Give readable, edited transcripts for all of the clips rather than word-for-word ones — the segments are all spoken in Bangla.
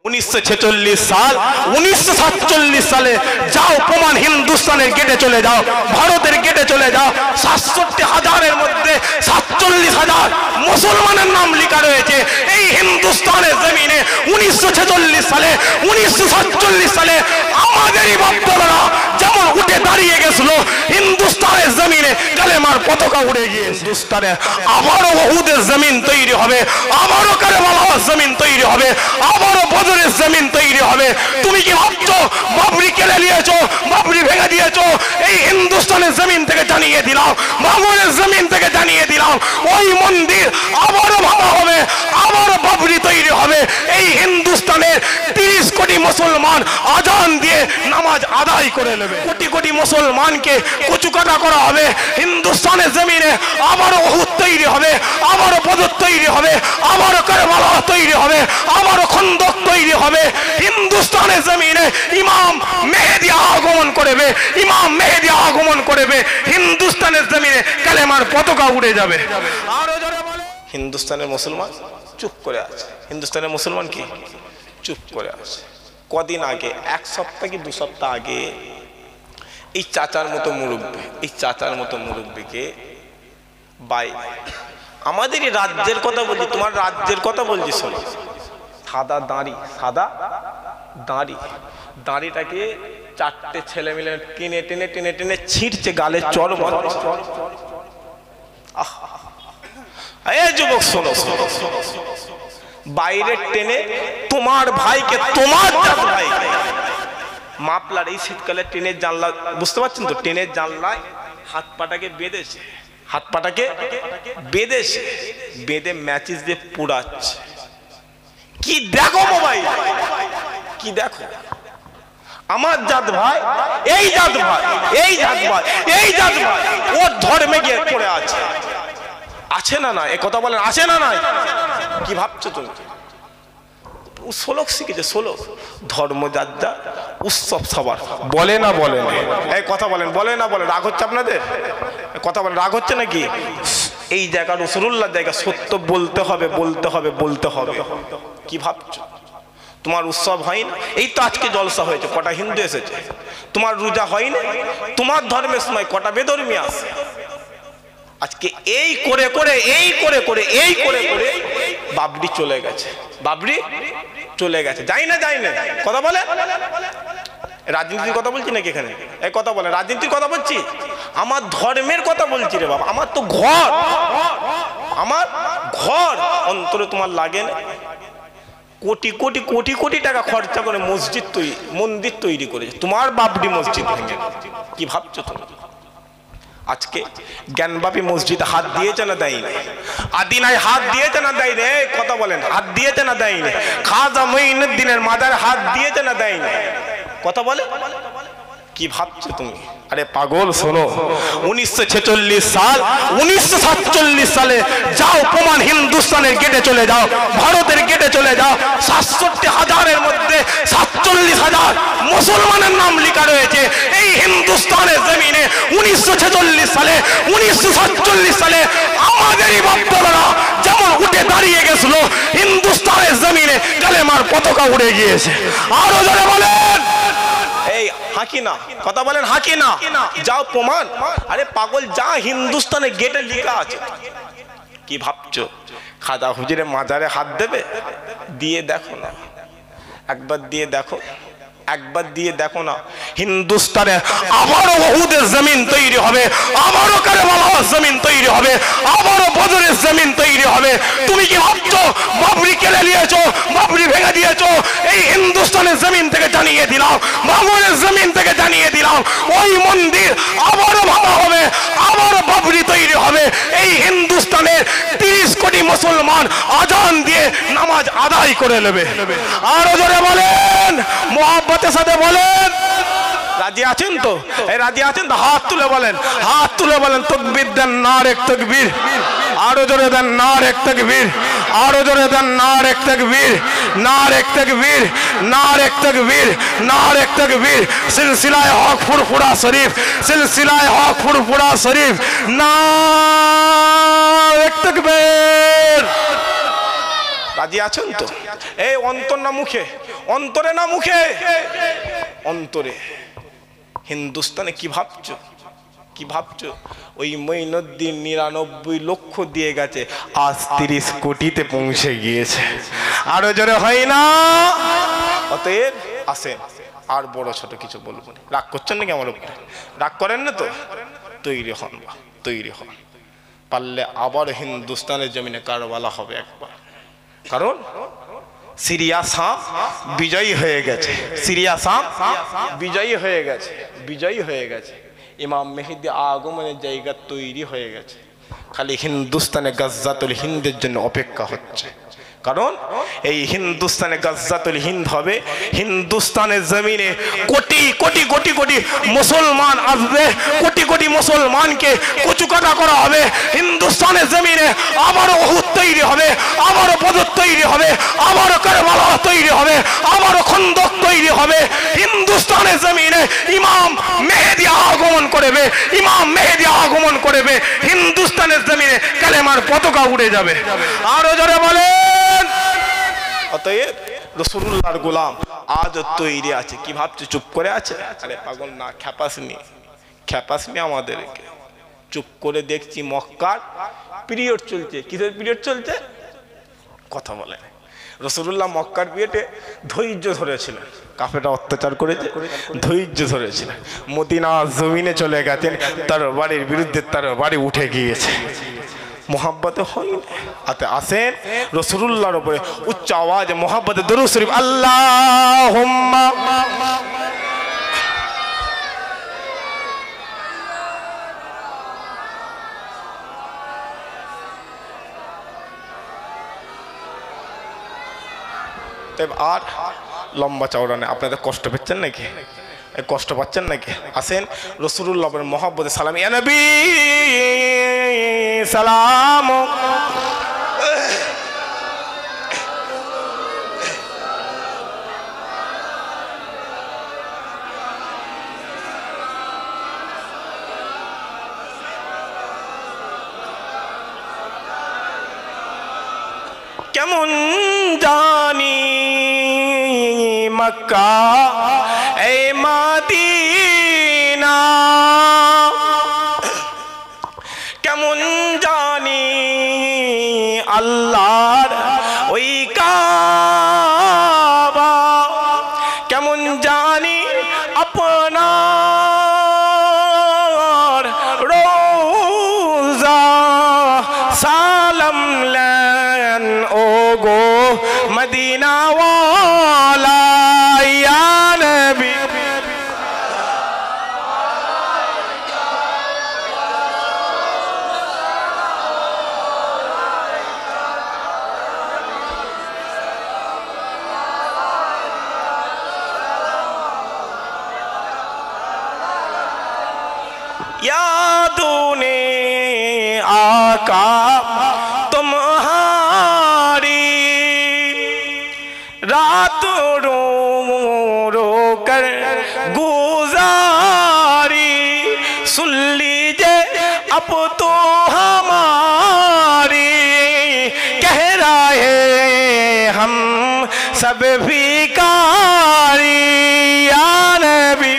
1946 সাল 1947 সালে যাও প্রমাণ হিন্দুস্তানের গেটে চলে যাও, ভারতের গেটে চলে যাও, ৬৭,০০০-এর মধ্যে ৪৭,০০০ মুসলমানের নাম লেখা রয়েছে এই হিন্দুস্তানের জমিনে। 1946 সালে 1947 সালে আমাদেরই বাপ-দাদারা যেমন উঠে দাঁড়িয়ে গেছিল হিন্দুস্তানের জমিনে, কালেমার পতাকা উড়ে গিয়ে হিন্দুস্তানে আবারও ওহুদের জমিন তৈরি হবে, আবারও কারবালার জমিন তৈরি হবে, আবারও বদরের জমিন তৈরি হবে। তুমি কি ভাবছো বাবরি কেড়ে নিয়েছো, বাবরি ভেঙে দিয়েছো? এই হিন্দুস্তানের জমিন থেকে জানিয়ে দিলাম, বাবরের জমিন থেকে জানিয়ে দিলাম, ওই মন্দির আবারও ভাঙা হবে, আবারও বাবরি তৈরি হবে। এই হিন্দুস্তানের 30 কোটি মুসলমান আজান দিয়ে নামাজ আদায় করে নেবে, কোটি কোটি মুসলমানকে কচুকাটা করা হবে। হিন্দুস্তানের জমিনে আবারও ওহুদ তৈরি হবে, আবারও বদর তৈরি হবে, আবারও কারবালা তৈরি হবে, আবারও খন্দক তৈরি হবে। হিন্দুস্তানের জমিনে ইমাম মেহেদী আগমন করবে, ইমাম মেহেদী আগমন করবে। হিন্দুস্তানের জমিনে কালেমার পতাকা উড়ে যাবে। আরো যারা বলে হিন্দুস্তানের মুসলমান চুপ করে আছে, হিন্দুস্তানের মুসলমান কি চুপ করে আছে। কদিন আগে, 1 সপ্তাহ কি 2 সপ্তাহ আগে, এই চাচার মতো মুরব্বী, এই চাচার মতো মুরব্বীকে ভাই আমাদেরই রাজ্যের কথা বলছি, তোমার রাজ্যের কথা বলছি, শোনো। সাদা দাঁড়ি, সাদা দাঁড়ি, দাঁড়িটাকে 4টে ছেলে মিলে টেনে টেনে টেনে টেনে ছিঁড়ছে, গালে চড় মারছে। এই যুবক শোনো, বাইরে টেনে তোমার ভাইকে, তোমার ভাই মাপলার এই শীতকালে ট্রেনের জানলা, বুঝতে পারছেন তো, ট্রেনের জানলায় হাত পাটাকে বেঁধেছে, হাত পাটাকে বেঁধেছে, বেঁধে ম্যাচিস দিয়ে পুড়াচ্ছে। কি দেখো মোবাইল, কি দেখো? আমার জাত ভাই, এই জাত ভাই, এই জাত ভাই, এই জাত ভাই ওর ধর্মে গিয়ে পড়ে আছে, আছে না না? এই কথা বলেন, আছে না নাই? কি ভাবছো তুমি? শ্লোক শিখেছে, শ্লোক, ধর্ম যার যা, উৎসব সবার, বলে না বলে না? এই কথা বলেন, বলে না বলে? রাগ হচ্ছে আপনাদের? কথা বলেন, রাগ হচ্ছে নাকি? এই জায়গা রসুলুল্লাহর জায়গা, সত্য বলতে হবে, বলতে হবে, বলতে হবে। কি ভাবছো? তোমার উৎসব হয় না? এই তো আজকে জলসা হয়েছে, কটা হিন্দু এসেছে। তোমার রোজা হয় না? তোমার ধর্মের সময় কটা বেধর্মী আসে। আজকে এই করে করে, এই করে করে, এই করে করে বাবরি চলে গেছে, বাবরি চলে গেছে। যাই না, যাই না? কথা বলে রাজনীতির কথা বলছি নাকি এখানে? এই কথা বলে রাজনীতির কথা বলছি? আমার ধর্মের কথা বলছি রে বাবা। আমার তো ঘর, আমার ঘর অন্তরে তোমার লাগে না? কোটি কোটি কোটি কোটি টাকা খরচা করে মসজিদ তৈরি, মন্দির তৈরি করেছে, তোমার বাবরি মসজিদ ভেঙে। কি ভাবছো তুমি? আজকে জ্ঞানবাপী মসজিদ হাত দিয়েছে না দেয়নি? আদিনায় হাত দিয়েছে না দেয়নি? কথা বলেন, হাত দিয়েছে না দেয়নি? খাজা মঈনুদ্দিনের মাজারে হাত দিয়েছে না দেয়নি? কথা বলে। কি ভাবছো তুমি? আরে পাগল শোনো, 1946 সাল 1947 সালে যাও প্রমাণ হিন্দুস্তানের গেটে চলে যাও, ভারতের গেটে চলে যাও, ৬৭,০০০-এর মধ্যে ৪৭,০০০ মুসলমানের নাম লেখা রয়েছে এই হিন্দুস্তানের জমিনে। 1946 সালে 1947 সালে আমাদেরই বাপ-দাদারা যেমন উঠে দাঁড়িয়ে গেছিল হিন্দুস্তানের জমিনে, কালেমার পতাকা উড়ে গিয়েছে। আরো যারা বলেন এই হাকি না? কথা বলেন, হাকি না? যাও প্রমাণ। আরে পাগল, যা হিন্দুস্তানের গেটে লেখা আছে। কি ভাবছো খাজা হুজুরের মাজারে হাত দেবে? দিয়ে দেখো না, একবার দিয়ে দেখো, একবার দিয়ে দেখো না। হিন্দুস্তানে আবারও ওহুদের জমিন তৈরি হবে, আবারও কারবালার জমিন তৈরি হবে, আবারও বদরের জমিন তৈরি হবে। তুমি কি ভাবছো বাবরি কেড়ে নিয়েছো, বাবরি ভেঙে দিয়েছো? এই হিন্দুস্তানের জমিন থেকে জানিয়ে দিলাম, বাবরের জমিন থেকে জানিয়ে দিলাম, ওই মন্দির আবারও ভাঙা হবে, আবারও বাবরি তৈরি হবে। এই হিন্দুস্তানের 30 কোটি মুসলমান আজান দিয়ে নামাজ আদায় করে নেবে। আরো জোরে বলেন, মোহাব্বতের সাথে বলেন। রাজি আছেন তো? এই রাজি আছেন তো? হাত তুলে বলেন, হাত তুলে বলেন। তাকবীর দেন, নারে তাকবীর। আরো জোরে দেন, নারে তাকবীর। আরো জোরে দেন, নারে তাকবীর, নারে তাকবীর, নারে তাকবীর, নারে তাকবীর। সিলসিলায়ে হক ফুরফুরা শরীফ, সিলসিলায়ে হক ফুরফুরা শরীফ, নারে তাকবীর। রাজি আছেন তো? এই অন্তর না মুখে? অন্তরে না মুখে? অন্তরে। হিন্দুস্তানে কি ভাবছো? কি ভাবছো? ওই মঈনুদ্দিন 99 লক্ষ দিয়ে গেছে, আজ 30 কোটিতে পৌঁছে গিয়েছে। আরো জোরে হয় না? অতএব আসেন, আর বড় ছোট কিছু বলবো না। রাগ করছেন নাকি আমার উপরে? রাগ করেন না তো? তৈরি হন, তৈরি হন। পারলে আবার হিন্দুস্তানের জমিনে কারবালা হবে একবার। কারণ সিরিয়া সাপ বিজয়ী হয়ে গেছে, সিরিয়া সাপ বিজয়ী হয়ে গেছে, বিজয়ী হয়ে গেছে। ইমাম মেহেদী আগমনের জায়গা তৈরি হয়ে গেছে, খালি হিন্দুস্তানে গাজ্জাতুল হিন্দের জন্য অপেক্ষা হচ্ছে। কারণ এই হিন্দুস্তানে গাজ্জাতুল হিন্দ হবে, হিন্দুস্তানের জমিনে কোটি কোটি কোটি কোটি মুসলমান আসবে, কোটি কোটি মুসলমানকে কুচুকাটা করা হবে। হিন্দুস্তানের জমিনে আবারও উহুদ তৈরি হবে, আবারও বদর তৈরি হবে, আবারও কারবালা তৈরি হবে, আবারও খন্দক তৈরি হবে। হিন্দুস্তানের জমিনে ইমাম মেহেদী আগমন করবে, ইমাম মেহেদী আগমন করবে। হিন্দুস্তানের জমিনে কালেমার পতাকা উড়ে যাবে। আরো জোরে বলে। অতএব রাসূলুল্লাহর গোলাম আজ তৈরি আছে। কি ভাবছে চুপ করে আছে? আরে পাগল না, খ্যাপাসনি, খ্যাপাসনি আমাদেরকে। চুপ করে দেখছি মক্কার পিরিয়ড চলছে। কিসের পিরিয়ড চলছে? কথা বলে। রাসূলুল্লাহ মক্কার পিরিয়ডে ধৈর্য ধরেছিলেন, কাফেররা অত্যাচার করেছে, ধৈর্য ধরেছিলেন। মদিনা জমিনে চলে গেছেন, তার বাড়ির বিরুদ্ধে তার বাড়ি উঠে গিয়েছে। মোহাব্বতে হয় আতে আসেন রাসূলুল্লাহর উপরে উচ্চ আওয়াজে মোহাব্বতে দরুদ শরীফ আল্লাহুম্মা। আর লম্বা চওড়া নেই। আপনাদের কষ্ট পাচ্ছেন নাকি? কষ্ট পাচ্ছেন নাকি? আসেন রাসূলুল্লাহর মোহাব্বতে সালাম। ইয়া নবী সালাম। কেমন জানি মক্কা এই মদিনা, কেমন জানি আল্লাহর ওই কাবা, কেমন জানি আপনার রোজা সালাম লেন ও গো মদিনা ওয়ালা ইয়া নবী। यादों आका तुम्हारी रात रो रो कर गुजारी, सुन लीजिए अब तो हमारी, कह रहे हम सब भिखारी या नबी।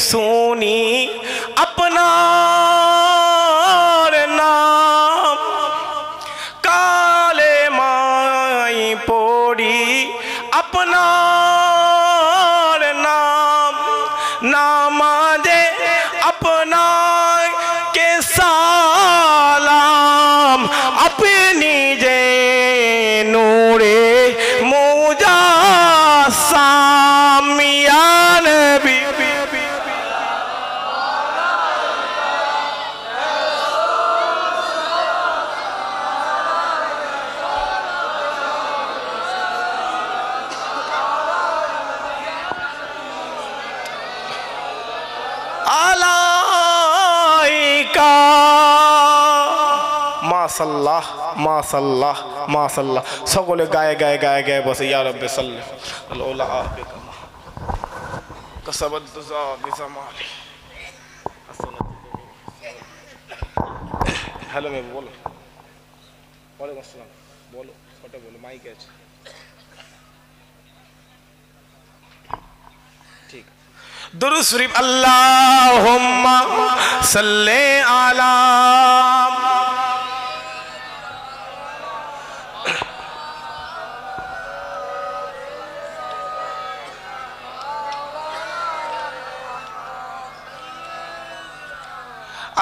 सुनी अपना नाम, काले माई पोड़ी अपना नाम, नामाजे अपना के सालाम, अपनी जे नूरे मुजा सामियान भी। अलाइका মাশাল্লাহ মাশাল্লাহ মাশাল্লাহ। সকলে গায়ে গায়ে গায়ে গায়ে বসে ইয়া রাব্বি সাল্লি আলা আবিকা কাসাবাদুজা বিজামালি। হ্যালো মেম বলো। ওয়ালাইকুম আসসালাম বলো, ছোটো বলো, মাইকে আছে। ঠিক দুরূদ শরীফ আল্লাহুম্মা সাল্লি আলা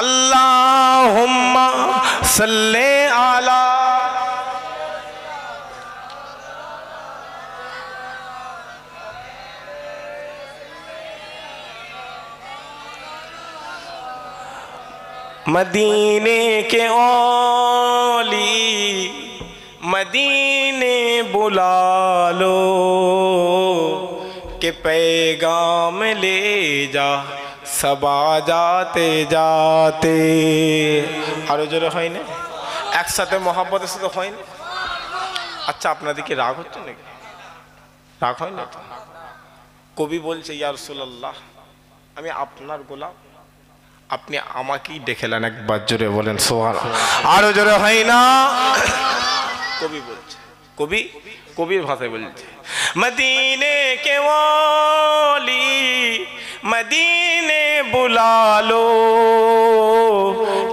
अल्लाहुम्मा सल्ले आला मदीने के औली मदीने बुला लो के पैगाम ले जा सबा जाते जाते। আরো জোরে হয় না? একসাথে মহব্বতের সাথে হয় না? আচ্ছা আপনাদের কি রাগ হচ্ছে নাকি? রাগ হয় না তো? কবি বলছে ইয়া রাসূলুল্লাহ আমি আপনার গোলাম, আপনি আমাকেই দেখেলেন, একবার জোরে বলেন সুবহানাল্লাহ। আরো জোরে হয় না? কবি বলছে, কবির ভাষায় বলছে মদিনে কে ওলি मदीने बुला लो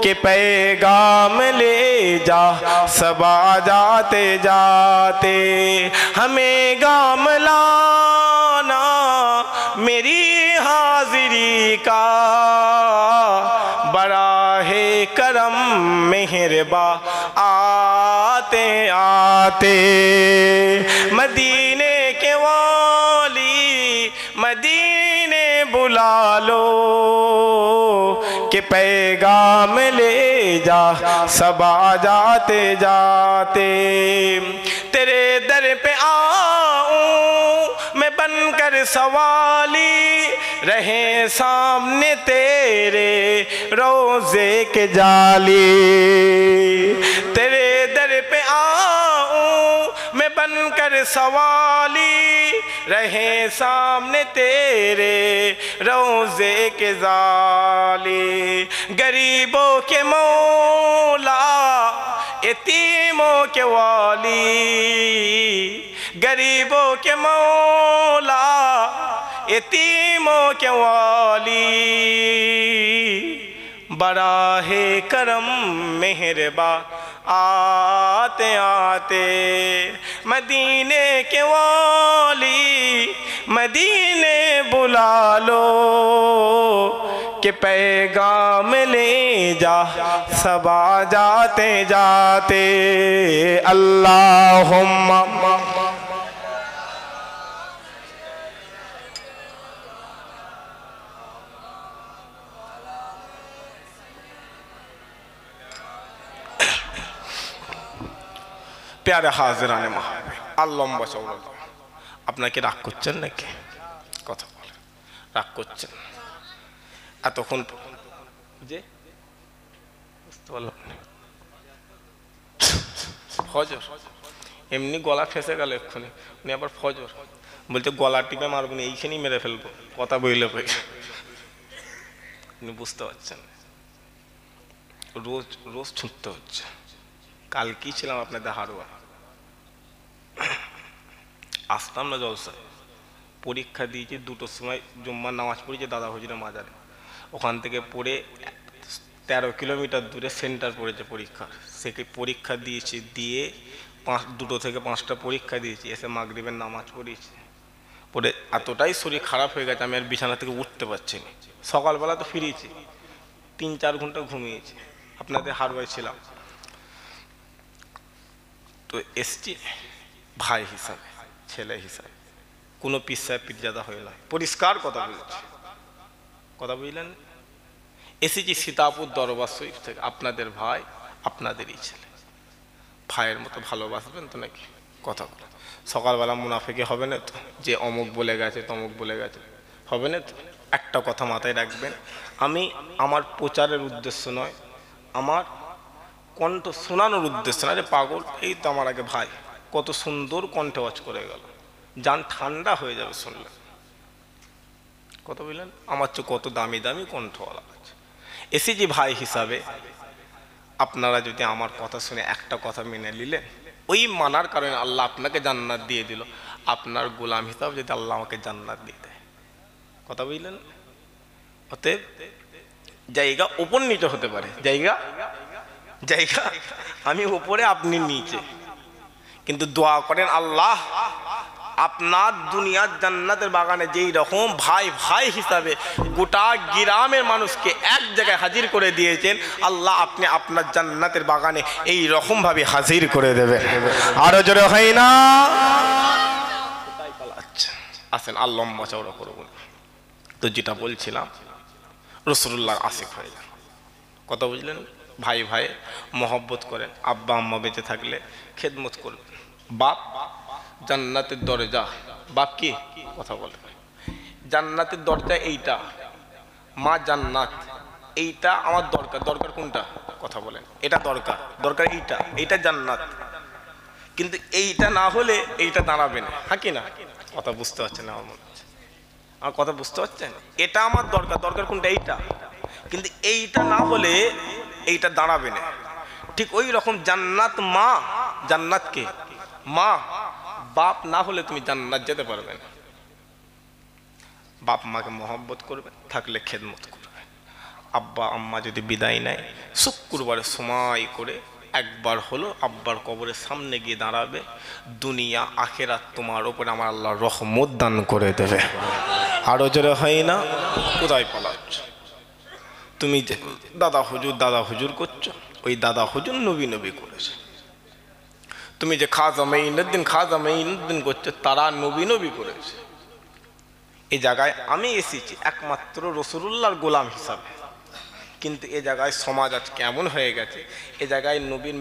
के पैगाम ले जा सबा जाते जाते। हमें गाम लाना मेरी हाजिरी का बड़ा है करम मेहरबा आते आते। मदीने के वाली मदीने बुला लो कि पैगाम ले जा सबा जाते जाते। तेरे दर पे आऊं मैं बनकर सवाली रहे सामने तेरे रोज़े के जाली। तेरे दर पे आऊं मैं बनकर सवाली रहे सामने तेरे रोज़े के जाली। गरीबों के मौला यतीमों के वाली, गरीबों के मौला यतीमों के वाली। बड़ा है करम मेहरबा आते आते। मदीने के वाली मदीने बुला लो कि पैगाम ले जा सबा जाते जाते। अल्लाहुम्मा प्यारे हाजिराने महाबे আল্লাম্বা চৌরা। আপনাকে রাগ করছেন নাকি? কথা বলে রাগ করছেন এতক্ষণ যে বুঝতে পারলাম না। ফজর এমনি গলা ফেসে গেল এক্ষুনি, উনি আবার ফজর বলতে গলা টিপে মারবেন, এইখানেই মেরে ফেলবো কথা বইলে বই। উনি বুঝতে পারছেন রোজ রোজ ছুটতে হচ্ছে। কাল কি ছিলাম আপনাদের হারুয়া, আসতাম না জলসায়, পরীক্ষা দিয়েছি 2টোর সময় জুম্মার নামাজ পড়েছি দাদা হুজুরের মাজারে। ওখান থেকে পড়ে 13 কিলোমিটার দূরে সেন্টার পড়েছে পরীক্ষার, সেকে পরীক্ষা দিয়েছি, দিয়ে 2টো থেকে 5টা পরীক্ষা দিয়েছি, এসে মাগরিবের নামাজ পড়েছি। পড়ে এতটাই শরীর খারাপ হয়ে গেছে আমি আর বিছানা থেকে উঠতে পারছি না। সকালবেলা তো ফিরেছি, 3-4 ঘন্টা ঘুমিয়েছি, আপনাদের হারুয়ায় ছিলাম। তো এসছি ভাই হিসাবে, ছেলে হিসাবে, কোনো পীর সাহেব পীরজাদা হয়ে না, পরিষ্কার কথা বলছি, কথা বুঝলেন। এসেছি সীতাপুর দরবার শরীফ থেকে, আপনাদের ভাই আপনাদেরই ছেলে, ভাইয়ের মতো ভালোবাসবেন তো নাকি? কথা বলে সকালবেলা মুনাফিকে হবে না তো, যে অমুক বলে গেছে তমুক বলে গেছে, হবে না তো। একটা কথা মাথায় রাখবেন, আমি আমার প্রচারের উদ্দেশ্য নয়, আমার কণ্ঠ শোনানোর উদ্দেশ্যে না রে পাগল, এই তো আমার আগে ভাই কত সুন্দর কণ্ঠে ওয়াজ করে গেল, জান ঠান্ডা হয়ে যাবে শুনলে। কত বললেন আমার চেয়ে কত দামি দামি কণ্ঠওয়ালা আছে। এসিজি ভাই হিসাবে আপনারা যদি আমার কথা শুনে একটা কথা মেনে নিলেন, ওই মানার কারণে আল্লাহ আপনাকে জান্নাত দিয়ে দিল। আপনার গোলাম হিসাবে যদি আল্লাহ আমাকে জান্নাত দিয়ে দেয়, কথা বুঝলেন? অতএব জায়গা উপর নিচে হতে পারে, জায়গা জায়গা আমি উপরে আপনি নিচে, কিন্তু দোয়া করেন আল্লাহ আপনার দুনিয়ার জান্নাতের বাগানে যেই রকম ভাই ভাই হিসাবে গোটা গ্রামের মানুষকে এক জায়গায় হাজির করে দিয়েছেন, আল্লাহ আপনি আপনার জান্নাতের বাগানে এই রকম ভাবে হাজির করে দেবেন। আরো জোরে হয় না? আসেন আর লম্বা চওড়া করব না। তো যেটা বলছিলাম, রাসূলুল্লাহর আশিক হয়ে যান, কথা বুঝলেন? ভাই ভাই মহব্বত করেন, আব্বা আম্মা বেঁচে থাকলে খেদমত করবেন। বাপ জান্নাতের দরজা, বাপ কি কথা বলে, জান্নাতের দরজা এইটা, মা জান্নাত, এইটা আমার দরকার। দরকার কোনটা কথা বলেন? এটা দরকার, দরকার এইটা, এইটা জান্নাত। কিন্তু এইটা না হলে এইটা দাঁড়াবে না, হ্যাঁ কি না? কথা বুঝতে পারছেন আমার মনে হচ্ছে, আমার কথা বুঝতে পারছেন? এটা আমার দরকার, দরকার কোনটা? এইটা। কিন্তু এইটা না হলে এইটা দাঁড়াবে না। ঠিক ওই রকম জান্নাত মা, জান্নাতকে মা, বাপ না হলে তুমি জান্নাত যেতে পারবে না। বাপ মাকে মহব্বত করবে, থাকলে খেদমত করবে। আব্বা আম্মা যদি বিদায় নেয়, শুক্রবারে সময় করে একবার হলো আব্বার কবরের সামনে গিয়ে দাঁড়াবে, দুনিয়া আখেরাত তোমার ওপরে আমার আল্লাহ রহমত দান করে দেবে। আরো জোরে হয় না? কোথায় পালাচ্ছ তুমি? যে দাদা হুজুর করছো, ওই দাদা হুজুর নবী নবী করেছে। তুমি যে খাজা মাইনুদ্দিন করছো, তারা নবী নবী করেছে। এই জায়গায় আমি এসেছি একমাত্র রাসূলুল্লাহর গোলাম হিসাবে, কিন্তু এ জায়গায় সমাজ আজ কেমন হয়ে গেছে, এ জায়গায় নবীর